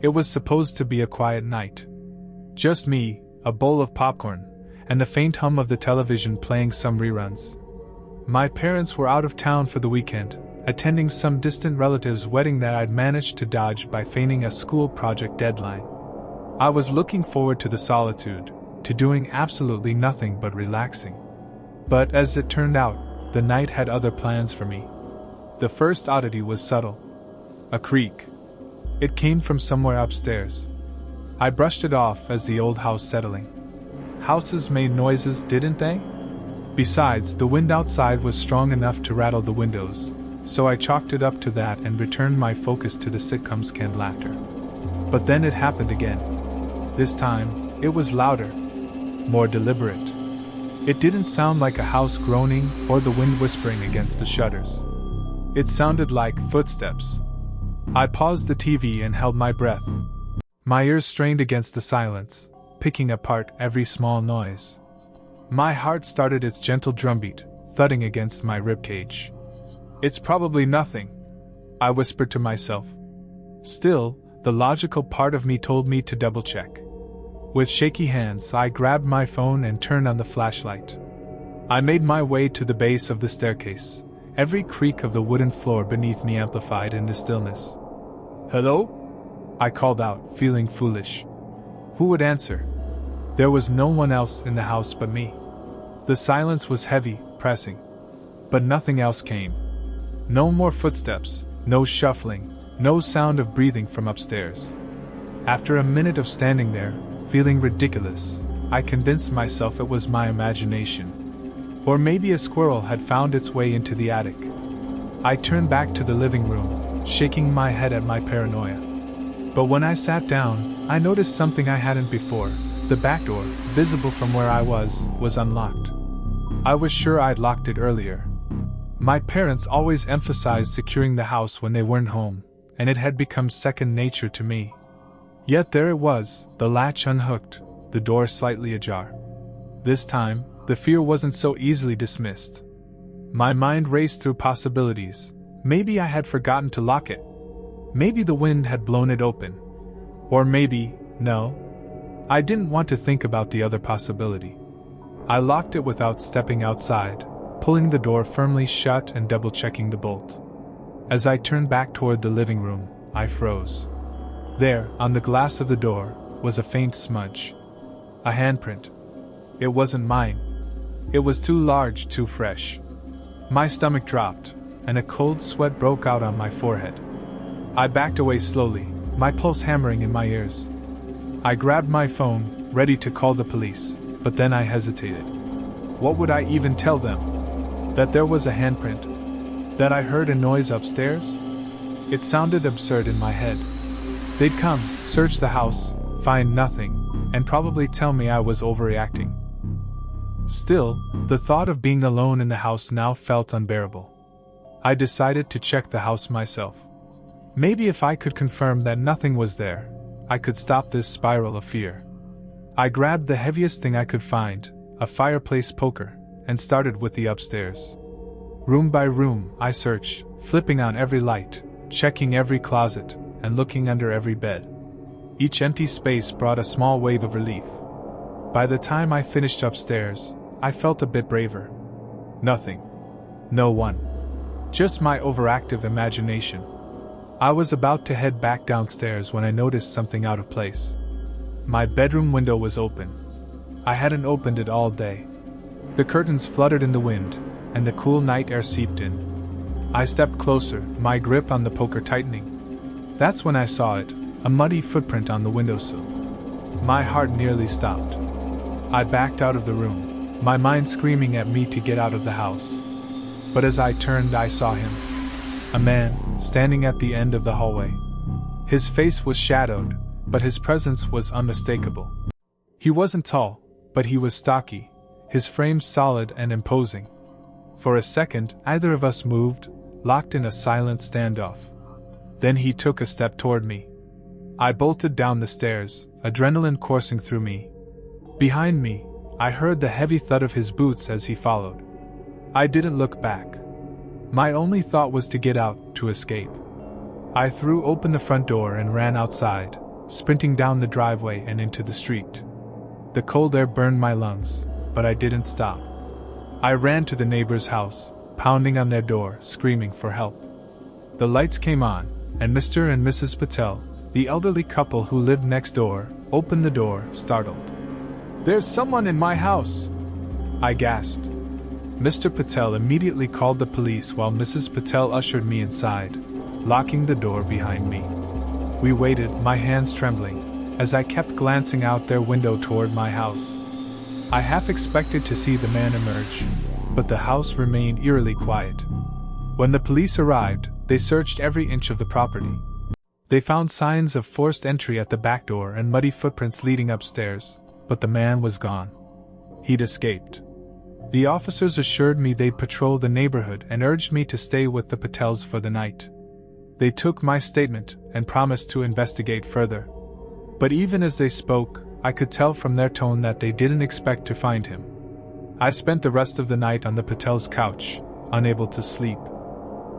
It was supposed to be a quiet night. Just me, a bowl of popcorn, and the faint hum of the television playing some reruns. My parents were out of town for the weekend, attending some distant relative's wedding that I'd managed to dodge by feigning a school project deadline. I was looking forward to the solitude, to doing absolutely nothing but relaxing. But as it turned out, the night had other plans for me. The first oddity was subtle. A creak. It came from somewhere upstairs. I brushed it off as the old house settling. Houses made noises, didn't they? Besides, the wind outside was strong enough to rattle the windows, so I chalked it up to that and returned my focus to the sitcom's canned laughter. But then it happened again. This time, it was louder, more deliberate. It didn't sound like a house groaning or the wind whispering against the shutters. It sounded like footsteps. I paused the TV and held my breath. My ears strained against the silence, picking apart every small noise. My heart started its gentle drumbeat, thudding against my ribcage. It's probably nothing, I whispered to myself. Still, the logical part of me told me to double-check. With shaky hands, I grabbed my phone and turned on the flashlight. I made my way to the base of the staircase, every creak of the wooden floor beneath me amplified in the stillness. "Hello?" I called out, feeling foolish. Who would answer? There was no one else in the house but me. The silence was heavy, pressing. But nothing else came. No more footsteps, no shuffling, no sound of breathing from upstairs. After a minute of standing there, feeling ridiculous, I convinced myself it was my imagination. Or maybe a squirrel had found its way into the attic. I turned back to the living room, shaking my head at my paranoia. But when I sat down, I noticed something I hadn't before. The back door, visible from where I was unlocked. I was sure I'd locked it earlier. My parents always emphasized securing the house when they weren't home, and it had become second nature to me. Yet there it was, the latch unhooked, the door slightly ajar. This time, the fear wasn't so easily dismissed. My mind raced through possibilities. Maybe I had forgotten to lock it. Maybe the wind had blown it open. Or maybe, no. I didn't want to think about the other possibility. I locked it without stepping outside, pulling the door firmly shut and double-checking the bolt. As I turned back toward the living room, I froze. There, on the glass of the door, was a faint smudge. A handprint. It wasn't mine. It was too large, too fresh. My stomach dropped, and a cold sweat broke out on my forehead. I backed away slowly, my pulse hammering in my ears. I grabbed my phone, ready to call the police, but then I hesitated. What would I even tell them? That there was a handprint? That I heard a noise upstairs? It sounded absurd in my head. They'd come, search the house, find nothing, and probably tell me I was overreacting. Still, the thought of being alone in the house now felt unbearable. I decided to check the house myself. Maybe if I could confirm that nothing was there, I could stop this spiral of fear. I grabbed the heaviest thing I could find, a fireplace poker, and started with the upstairs. Room by room, I searched, flipping on every light, checking every closet, and looking under every bed. Each empty space brought a small wave of relief. By the time I finished upstairs, I felt a bit braver. Nothing. No one. Just my overactive imagination. I was about to head back downstairs when I noticed something out of place. My bedroom window was open. I hadn't opened it all day. The curtains fluttered in the wind, and the cool night air seeped in. I stepped closer, my grip on the poker tightening. That's when I saw it, a muddy footprint on the windowsill. My heart nearly stopped. I backed out of the room, my mind screaming at me to get out of the house. But as I turned, I saw him. A man, standing at the end of the hallway. His face was shadowed, but his presence was unmistakable. He wasn't tall, but he was stocky, his frame solid and imposing. For a second, either of us moved, locked in a silent standoff. Then he took a step toward me. I bolted down the stairs, adrenaline coursing through me. Behind me, I heard the heavy thud of his boots as he followed. I didn't look back. My only thought was to get out, to escape. I threw open the front door and ran outside, sprinting down the driveway and into the street. The cold air burned my lungs, but I didn't stop. I ran to the neighbor's house, pounding on their door, screaming for help. The lights came on, and Mr. and Mrs. Patel, the elderly couple who lived next door, opened the door, startled. "There's someone in my house!" I gasped. Mr. Patel immediately called the police while Mrs. Patel ushered me inside, locking the door behind me. We waited, my hands trembling, as I kept glancing out their window toward my house. I half expected to see the man emerge, but the house remained eerily quiet. When the police arrived, they searched every inch of the property. They found signs of forced entry at the back door and muddy footprints leading upstairs, but the man was gone. He'd escaped. The officers assured me they'd patrol the neighborhood and urged me to stay with the Patels for the night. They took my statement and promised to investigate further. But even as they spoke, I could tell from their tone that they didn't expect to find him. I spent the rest of the night on the Patels' couch, unable to sleep.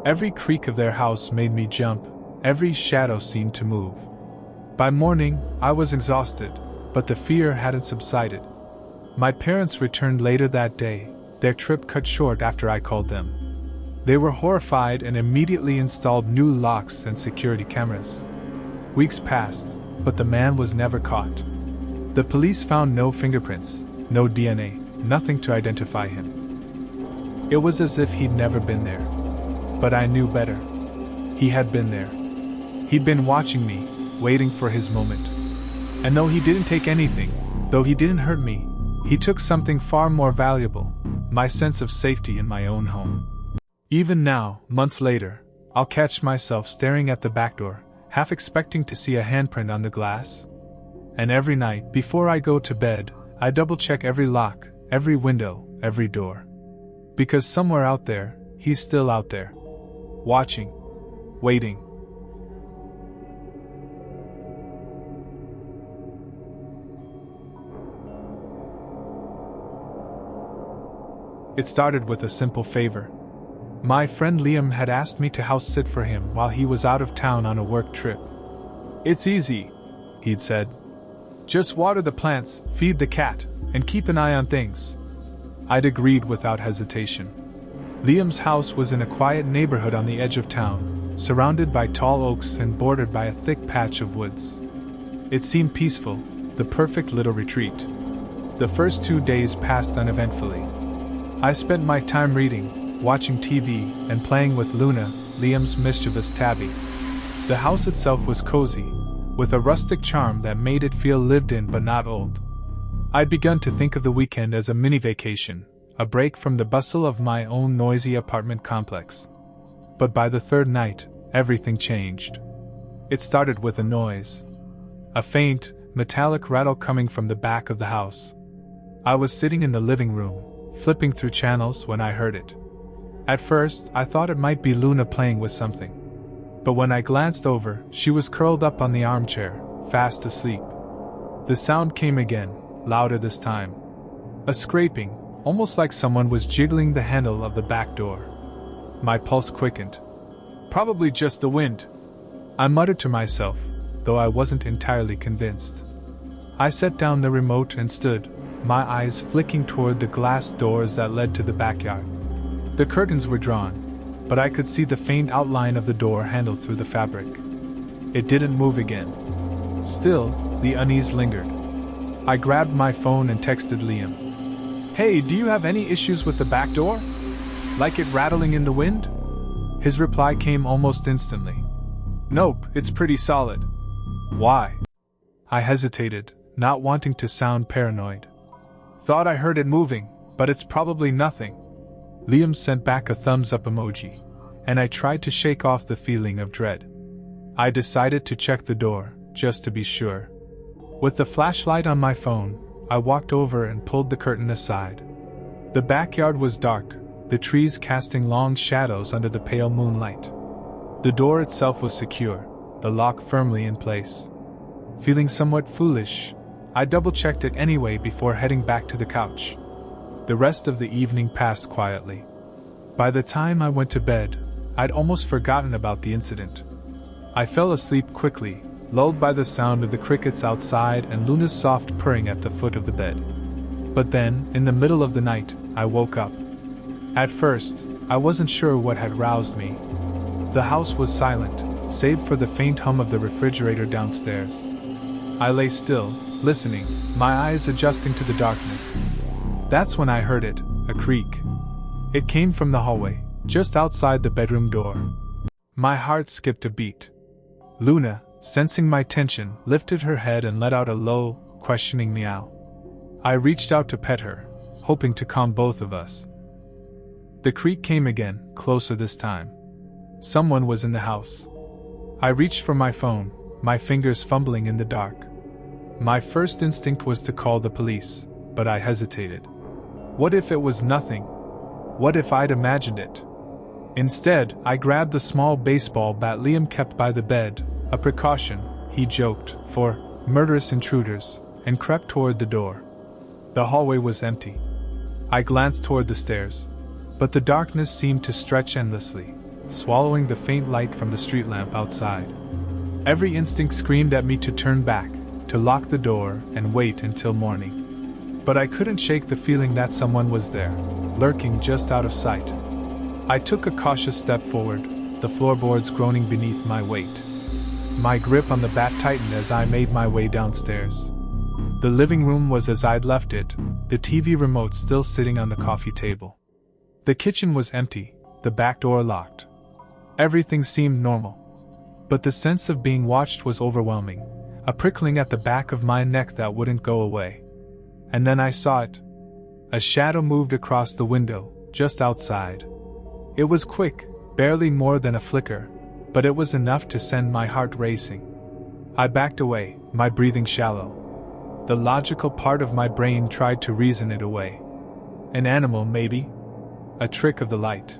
Every creak of their house made me jump, every shadow seemed to move. By morning, I was exhausted, but the fear hadn't subsided. My parents returned later that day, their trip cut short after I called them. They were horrified and immediately installed new locks and security cameras. Weeks passed, but the man was never caught. The police found no fingerprints, no DNA, nothing to identify him. It was as if he'd never been there. But I knew better. He had been there. He'd been watching me, waiting for his moment. And though he didn't take anything, though he didn't hurt me, he took something far more valuable, my sense of safety in my own home. Even now, months later, I'll catch myself staring at the back door, half expecting to see a handprint on the glass. And every night, before I go to bed, I double-check every lock, every window, every door. Because somewhere out there, he's still out there. Watching. Waiting. It started with a simple favor. My friend Liam had asked me to house sit for him while he was out of town on a work trip. "It's easy," he'd said. "Just water the plants, feed the cat, and keep an eye on things." I'd agreed without hesitation. Liam's house was in a quiet neighborhood on the edge of town, surrounded by tall oaks and bordered by a thick patch of woods. It seemed peaceful, the perfect little retreat. The first 2 days passed uneventfully. I spent my time reading, watching TV, and playing with Luna, Liam's mischievous tabby. The house itself was cozy, with a rustic charm that made it feel lived in but not old. I'd begun to think of the weekend as a mini-vacation, a break from the bustle of my own noisy apartment complex. But by the third night, everything changed. It started with a noise. A faint, metallic rattle coming from the back of the house. I was sitting in the living room, flipping through channels when I heard it. At first, I thought it might be Luna playing with something. But when I glanced over, she was curled up on the armchair, fast asleep. The sound came again, louder this time. A scraping, almost like someone was jiggling the handle of the back door. My pulse quickened. Probably just the wind, I muttered to myself, though I wasn't entirely convinced. I set down the remote and stood, my eyes flicking toward the glass doors that led to the backyard. The curtains were drawn, but I could see the faint outline of the door handle through the fabric. It didn't move again. Still, the unease lingered. I grabbed my phone and texted Liam. "Hey, do you have any issues with the back door? Like it rattling in the wind?" His reply came almost instantly. "Nope, it's pretty solid." "Why?" I hesitated, not wanting to sound paranoid. "Thought I heard it moving, but it's probably nothing." Liam sent back a thumbs-up emoji, and I tried to shake off the feeling of dread. I decided to check the door, just to be sure. With the flashlight on my phone, I walked over and pulled the curtain aside. The backyard was dark, the trees casting long shadows under the pale moonlight. The door itself was secure, the lock firmly in place. Feeling somewhat foolish, I double-checked it anyway before heading back to the couch. The rest of the evening passed quietly. By the time I went to bed, I'd almost forgotten about the incident. I fell asleep quickly, lulled by the sound of the crickets outside and Luna's soft purring at the foot of the bed. But then, in the middle of the night, I woke up. At first, I wasn't sure what had roused me. The house was silent, save for the faint hum of the refrigerator downstairs. I lay still, listening, my eyes adjusting to the darkness. That's when I heard it, a creak. It came from the hallway, just outside the bedroom door. My heart skipped a beat. Luna, sensing my tension, lifted her head and let out a low, questioning meow. I reached out to pet her, hoping to calm both of us. The creak came again, closer this time. Someone was in the house. I reached for my phone, my fingers fumbling in the dark. My first instinct was to call the police, but I hesitated. What if it was nothing? What if I'd imagined it? Instead, I grabbed the small baseball bat Liam kept by the bed, a precaution, he joked, for murderous intruders, and crept toward the door. The hallway was empty. I glanced toward the stairs, but the darkness seemed to stretch endlessly, swallowing the faint light from the street lamp outside. Every instinct screamed at me to turn back, to lock the door and wait until morning. But I couldn't shake the feeling that someone was there, lurking just out of sight. I took a cautious step forward, the floorboards groaning beneath my weight. My grip on the bat tightened as I made my way downstairs. The living room was as I'd left it, the TV remote still sitting on the coffee table. The kitchen was empty, the back door locked. Everything seemed normal. But the sense of being watched was overwhelming, a prickling at the back of my neck that wouldn't go away. And then I saw it. A shadow moved across the window, just outside. It was quick, barely more than a flicker, but it was enough to send my heart racing. I backed away, my breathing shallow. The logical part of my brain tried to reason it away. An animal, maybe? A trick of the light.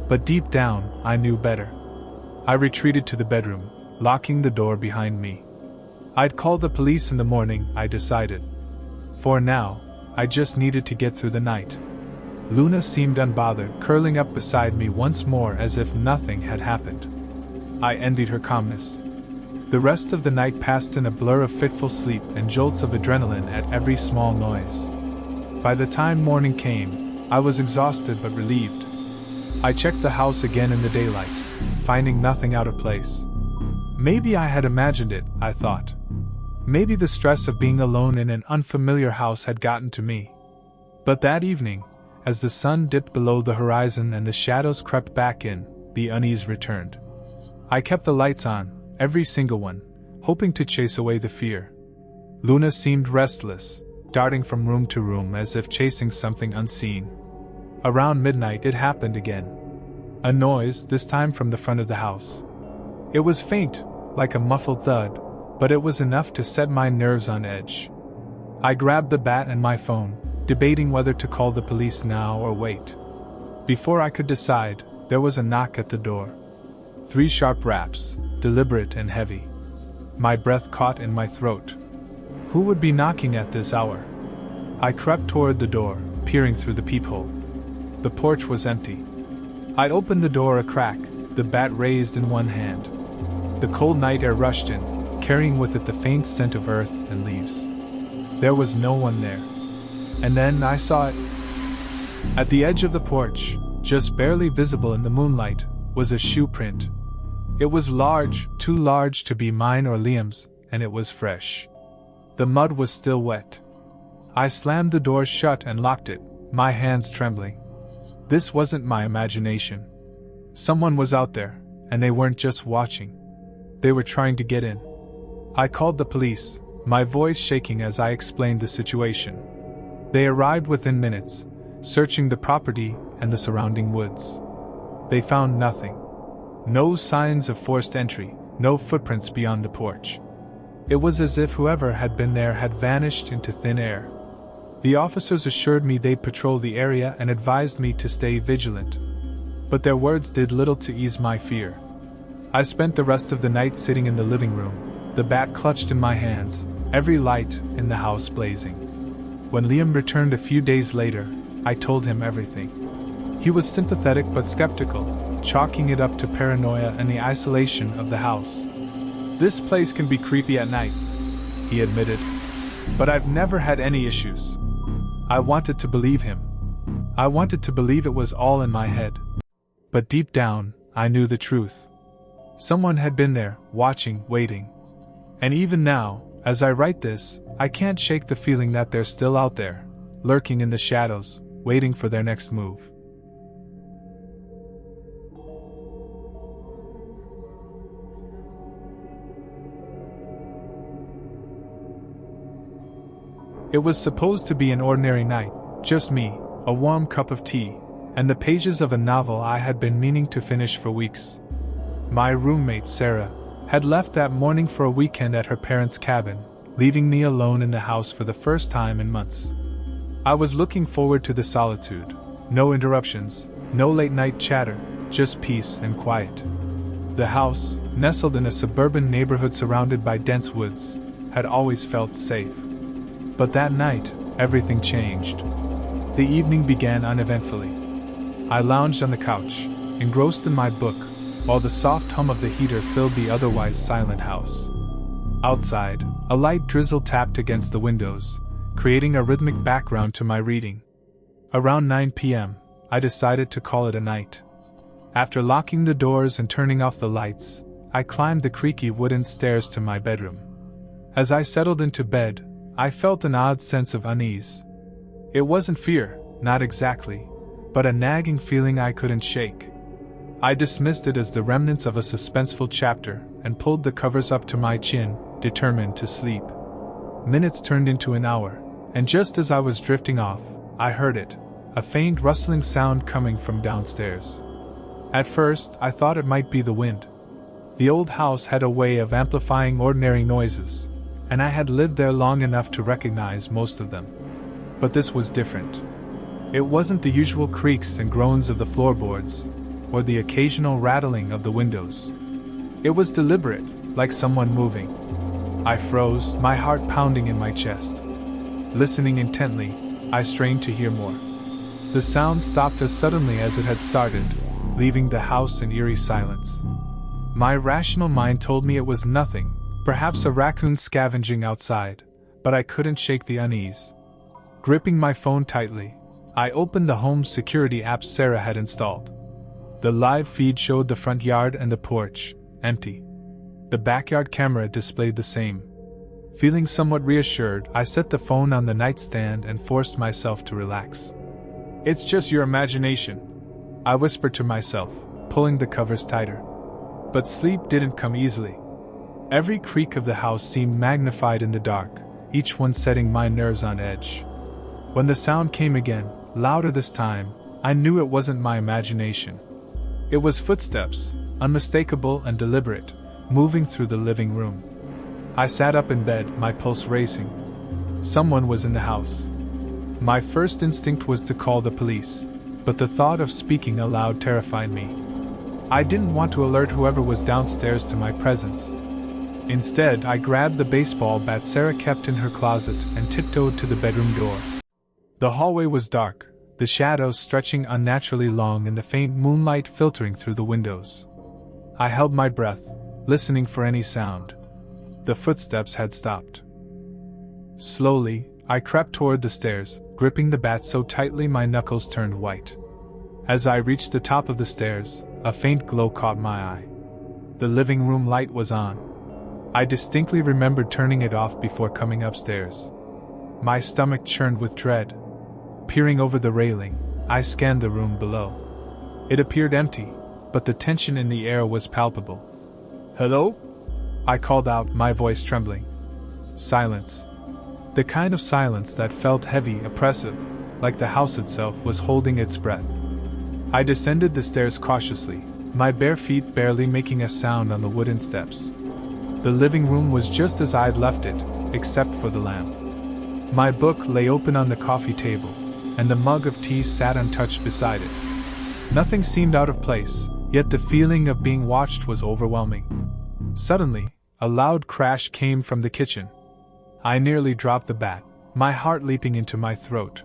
But deep down, I knew better. I retreated to the bedroom, locking the door behind me. I'd call the police in the morning, I decided. For now, I just needed to get through the night. Luna seemed unbothered, curling up beside me once more as if nothing had happened. I envied her calmness. The rest of the night passed in a blur of fitful sleep and jolts of adrenaline at every small noise. By the time morning came, I was exhausted but relieved. I checked the house again in the daylight, finding nothing out of place. Maybe I had imagined it, I thought. Maybe the stress of being alone in an unfamiliar house had gotten to me. But that evening, as the sun dipped below the horizon and the shadows crept back in, the unease returned. I kept the lights on, every single one, hoping to chase away the fear. Luna seemed restless, darting from room to room as if chasing something unseen. Around midnight it happened again. A noise, this time from the front of the house. It was faint, like a muffled thud, but it was enough to set my nerves on edge. I grabbed the bat and my phone, debating whether to call the police now or wait. Before I could decide, there was a knock at the door. 3 sharp raps, deliberate and heavy. My breath caught in my throat. Who would be knocking at this hour? I crept toward the door, peering through the peephole. The porch was empty. I opened the door a crack, the bat raised in one hand. The cold night air rushed in, carrying with it the faint scent of earth and leaves. There was no one there. And then I saw it. At the edge of the porch, just barely visible in the moonlight, was a shoe print. It was large, too large to be mine or Liam's, and it was fresh. The mud was still wet. I slammed the door shut and locked it, my hands trembling. This wasn't my imagination. Someone was out there, and they weren't just watching. They were trying to get in. I called the police, my voice shaking as I explained the situation. They arrived within minutes, searching the property and the surrounding woods. They found nothing. No signs of forced entry, no footprints beyond the porch. It was as if whoever had been there had vanished into thin air. The officers assured me they'd patrol the area and advised me to stay vigilant. But their words did little to ease my fear. I spent the rest of the night sitting in the living room, the bat clutched in my hands, every light in the house blazing. When Liam returned a few days later, I told him everything. He was sympathetic but skeptical, chalking it up to paranoia and the isolation of the house. "This place can be creepy at night," he admitted. "But I've never had any issues." I wanted to believe him. I wanted to believe it was all in my head. But deep down, I knew the truth. Someone had been there, watching, waiting. And even now, as I write this, I can't shake the feeling that they're still out there, lurking in the shadows, waiting for their next move. It was supposed to be an ordinary night, just me, a warm cup of tea, and the pages of a novel I had been meaning to finish for weeks. My roommate, Sarah, had left that morning for a weekend at her parents' cabin, leaving me alone in the house for the first time in months. I was looking forward to the solitude. No interruptions, no late-night chatter, just peace and quiet. The house, nestled in a suburban neighborhood surrounded by dense woods, had always felt safe. But that night, everything changed. The evening began uneventfully. I lounged on the couch, engrossed in my book, while the soft hum of the heater filled the otherwise silent house. Outside, a light drizzle tapped against the windows, creating a rhythmic background to my reading. Around 9 p.m., I decided to call it a night. After locking the doors and turning off the lights, I climbed the creaky wooden stairs to my bedroom. As I settled into bed, I felt an odd sense of unease. It wasn't fear, not exactly, but a nagging feeling I couldn't shake. I dismissed it as the remnants of a suspenseful chapter and pulled the covers up to my chin, determined to sleep. Minutes turned into an hour, and just as I was drifting off, I heard it, a faint rustling sound coming from downstairs. At first, I thought it might be the wind. The old house had a way of amplifying ordinary noises, and I had lived there long enough to recognize most of them. But this was different. It wasn't the usual creaks and groans of the floorboards, or the occasional rattling of the windows. It was deliberate, like someone moving. I froze, my heart pounding in my chest. Listening intently, I strained to hear more. The sound stopped as suddenly as it had started, leaving the house in eerie silence. My rational mind told me it was nothing, perhaps a raccoon scavenging outside, but I couldn't shake the unease. Gripping my phone tightly, I opened the home security app Sarah had installed. The live feed showed the front yard and the porch, empty. The backyard camera displayed the same. Feeling somewhat reassured, I set the phone on the nightstand and forced myself to relax. "It's just your imagination," I whispered to myself, pulling the covers tighter. But sleep didn't come easily. Every creak of the house seemed magnified in the dark, each one setting my nerves on edge. When the sound came again, louder this time, I knew it wasn't my imagination. It was footsteps, unmistakable and deliberate, moving through the living room. I sat up in bed, my pulse racing. Someone was in the house. My first instinct was to call the police, but the thought of speaking aloud terrified me. I didn't want to alert whoever was downstairs to my presence. Instead, I grabbed the baseball bat Sarah kept in her closet and tiptoed to the bedroom door. The hallway was dark, the shadows stretching unnaturally long and the faint moonlight filtering through the windows. I held my breath, listening for any sound. The footsteps had stopped. Slowly, I crept toward the stairs, gripping the bat so tightly my knuckles turned white. As I reached the top of the stairs, a faint glow caught my eye. The living room light was on. I distinctly remembered turning it off before coming upstairs. My stomach churned with dread. Peering over the railing, I scanned the room below. It appeared empty, but the tension in the air was palpable. "Hello?" I called out, my voice trembling. Silence. The kind of silence that felt heavy, oppressive, like the house itself was holding its breath. I descended the stairs cautiously, my bare feet barely making a sound on the wooden steps. The living room was just as I'd left it, except for the lamp. My book lay open on the coffee table, and the mug of tea sat untouched beside it. Nothing seemed out of place, yet the feeling of being watched was overwhelming. Suddenly, a loud crash came from the kitchen. I nearly dropped the bat, my heart leaping into my throat.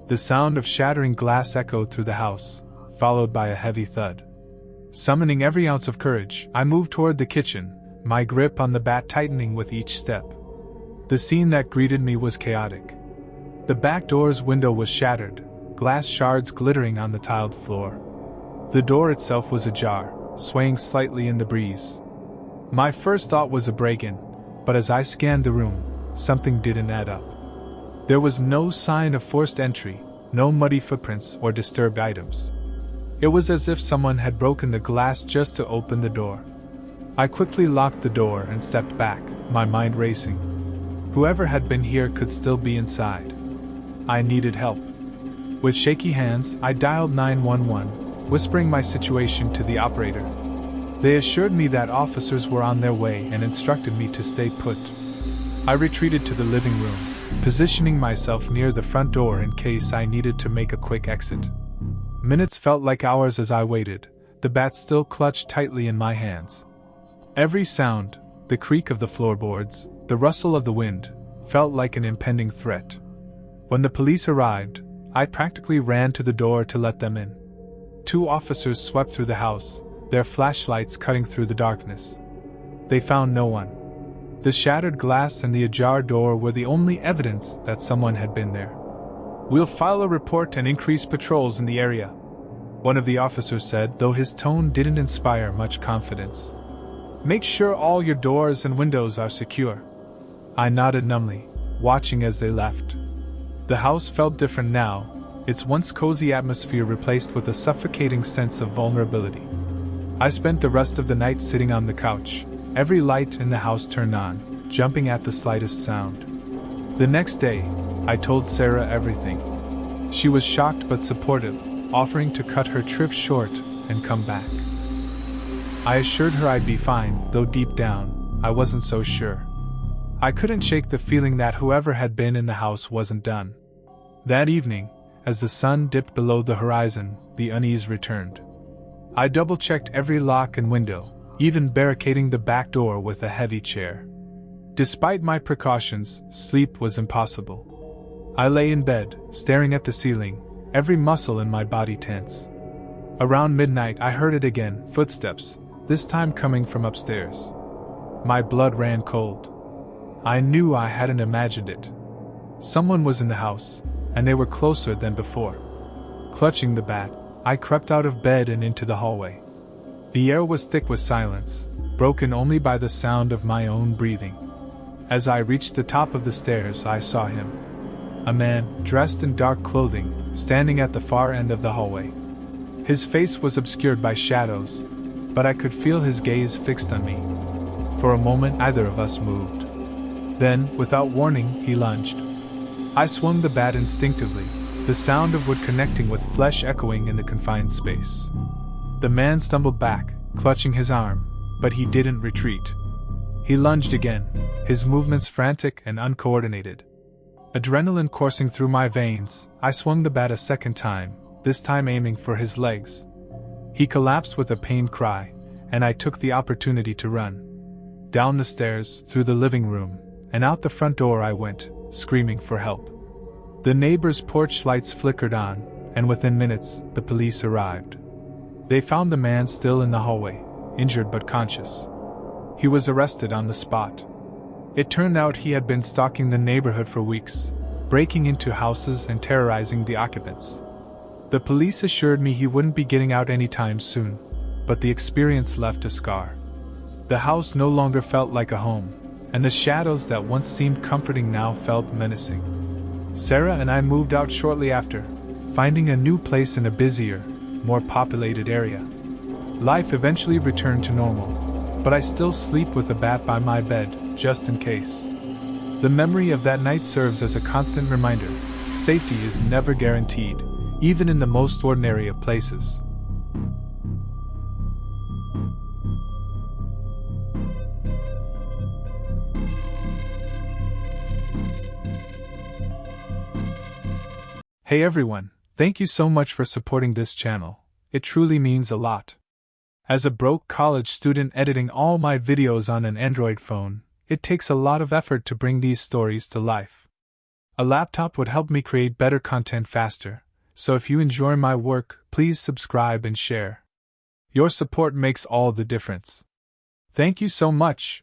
The sound of shattering glass echoed through the house, followed by a heavy thud. Summoning every ounce of courage, I moved toward the kitchen, my grip on the bat tightening with each step. The scene that greeted me was chaotic. The back door's window was shattered, glass shards glittering on the tiled floor. The door itself was ajar, swaying slightly in the breeze. My first thought was a break-in, but as I scanned the room, something didn't add up. There was no sign of forced entry, no muddy footprints or disturbed items. It was as if someone had broken the glass just to open the door. I quickly locked the door and stepped back, my mind racing. Whoever had been here could still be inside. I needed help. With shaky hands, I dialed 911, whispering my situation to the operator. They assured me that officers were on their way and instructed me to stay put. I retreated to the living room, positioning myself near the front door in case I needed to make a quick exit. Minutes felt like hours as I waited, the bat still clutched tightly in my hands. Every sound, the creak of the floorboards, the rustle of the wind, felt like an impending threat. When the police arrived, I practically ran to the door to let them in. 2 officers swept through the house, their flashlights cutting through the darkness. They found no one. The shattered glass and the ajar door were the only evidence that someone had been there. "We'll file a report and increase patrols in the area," one of the officers said, though his tone didn't inspire much confidence. "Make sure all your doors and windows are secure." I nodded numbly, watching as they left. The house felt different now, its once cozy atmosphere replaced with a suffocating sense of vulnerability. I spent the rest of the night sitting on the couch, every light in the house turned on, jumping at the slightest sound. The next day, I told Sarah everything. She was shocked but supportive, offering to cut her trip short and come back. I assured her I'd be fine, though deep down, I wasn't so sure. I couldn't shake the feeling that whoever had been in the house wasn't done. That evening, as the sun dipped below the horizon, the unease returned. I double-checked every lock and window, even barricading the back door with a heavy chair. Despite my precautions, sleep was impossible. I lay in bed, staring at the ceiling, every muscle in my body tense. Around midnight I heard it again, footsteps, this time coming from upstairs. My blood ran cold. I knew I hadn't imagined it. Someone was in the house, and they were closer than before. Clutching the bat, I crept out of bed and into the hallway. The air was thick with silence, broken only by the sound of my own breathing. As I reached the top of the stairs, I saw him. A man, dressed in dark clothing, standing at the far end of the hallway. His face was obscured by shadows, but I could feel his gaze fixed on me. For a moment, neither of us moved. Then, without warning, he lunged. I swung the bat instinctively, the sound of wood connecting with flesh echoing in the confined space. The man stumbled back, clutching his arm, but he didn't retreat. He lunged again, his movements frantic and uncoordinated. Adrenaline coursing through my veins, I swung the bat a second time, this time aiming for his legs. He collapsed with a pained cry, and I took the opportunity to run. Down the stairs, through the living room, and out the front door I went, screaming for help. The neighbor's porch lights flickered on, and within minutes, the police arrived. They found the man still in the hallway, injured but conscious. He was arrested on the spot. It turned out he had been stalking the neighborhood for weeks, breaking into houses and terrorizing the occupants. The police assured me he wouldn't be getting out anytime soon, but the experience left a scar. The house no longer felt like a home, and the shadows that once seemed comforting now felt menacing. Sarah and I moved out shortly after, finding a new place in a busier, more populated area. Life eventually returned to normal, but I still sleep with a bat by my bed, just in case. The memory of that night serves as a constant reminder: safety is never guaranteed, even in the most ordinary of places. Hey everyone, thank you so much for supporting this channel. It truly means a lot. As a broke college student editing all my videos on an Android phone, it takes a lot of effort to bring these stories to life. A laptop would help me create better content faster, so if you enjoy my work, please subscribe and share. Your support makes all the difference. Thank you so much,